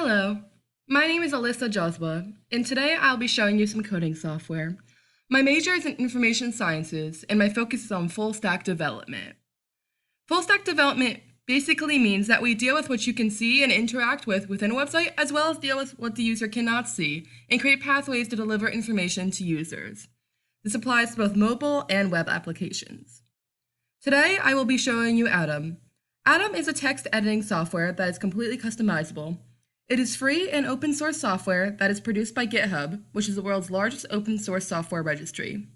Hello, my name is Alyssa Josba, and today I'll be showing you some coding software. My major is in information sciences, and my focus is on full stack development. Full stack development basically means that we deal with what you can see and interact with within a website, as well as deal with what the user cannot see, and create pathways to deliver information to users. This applies to both mobile and web applications. Today, I will be showing you Atom. Atom is a text editing software that is completely customizable. It is free and open source software that is produced by GitHub, which is the world's largest open source software registry.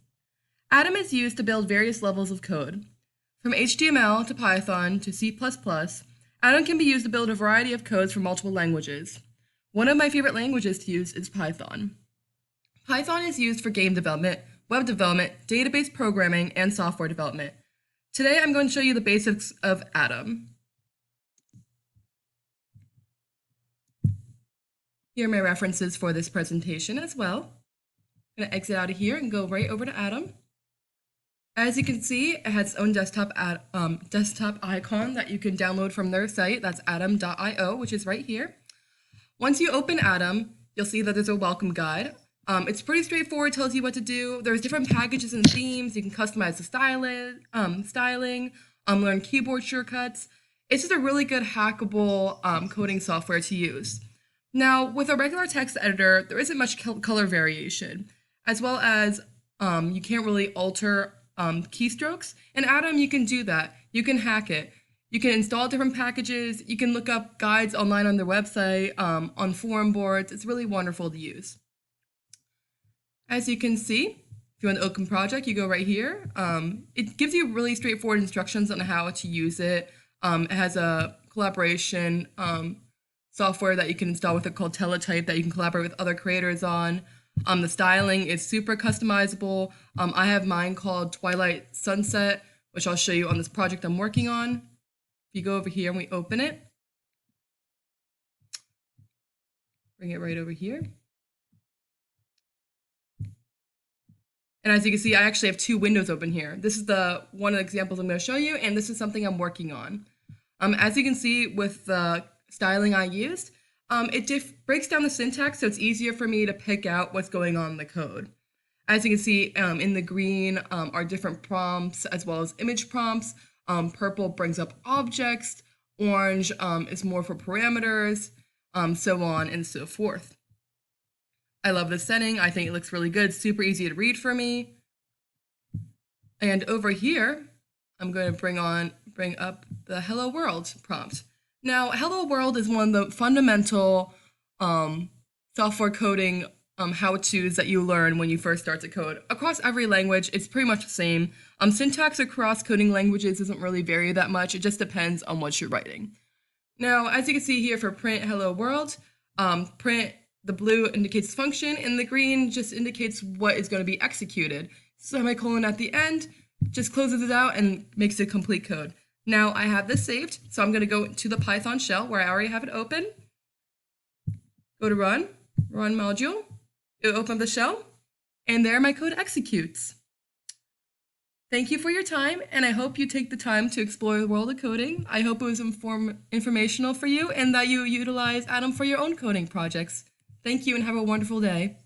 Atom is used to build various levels of code. From HTML to Python to C++, Atom can be used to build a variety of codes for multiple languages. One of my favorite languages to use is Python. Python is used for game development, web development, database programming, and software development. Today I'm going to show you the basics of Atom. Here are my references for this presentation as well. I'm going to exit out of here and go right over to Atom. As you can see, it has its own desktop icon that you can download from their site. That's atom.io, which is right here. Once you open Atom, you'll see that there's a welcome guide. It's pretty straightforward, tells you what to do. There's different packages and themes. You can customize the styling, learn keyboard shortcuts. It's just a really good hackable coding software to use. Now, with a regular text editor, there isn't much color variation, as well as you can't really alter keystrokes. In Atom, you can do that. You can hack it. You can install different packages. You can look up guides online on their website, on forum boards. It's really wonderful to use. As you can see, if you want to open project, you go right here. It gives you really straightforward instructions on how to use it. It has a collaboration software that you can install with it called Teletype that you can collaborate with other creators on. The styling is super customizable. I have mine called Twilight Sunset, which I'll show you on this project I'm working on. If you go over here and we open it, bring it right over here. And as you can see, I actually have two windows open here. This is one of the examples I'm going to show you, and this is something I'm working on. As you can see with the styling I used, it breaks down the syntax so it's easier for me to pick out what's going on in the code. As you can see, in the green are different prompts as well as image prompts. Purple brings up objects. Orange is more for parameters, so on and so forth. I love this setting. I think it looks really good. Super easy to read for me. And over here, I'm going to bring up the Hello World prompt. Now, Hello World is one of the fundamental software coding how-tos that you learn when you first start to code. Across every language, it's pretty much the same. Syntax across coding languages doesn't really vary that much. It just depends on what you're writing. Now, as you can see here for print Hello World, print the blue indicates function, and the green just indicates what is going to be executed. Semicolon at the end just closes it out and makes it complete code. Now I have this saved, so I'm going to go to the Python shell where I already have it open. Go to run module. It'll open up the shell, and there my code executes. Thank you for your time, and I hope you take the time to explore the world of coding. I hope it was informational for you and that you utilize Atom for your own coding projects. Thank you and have a wonderful day.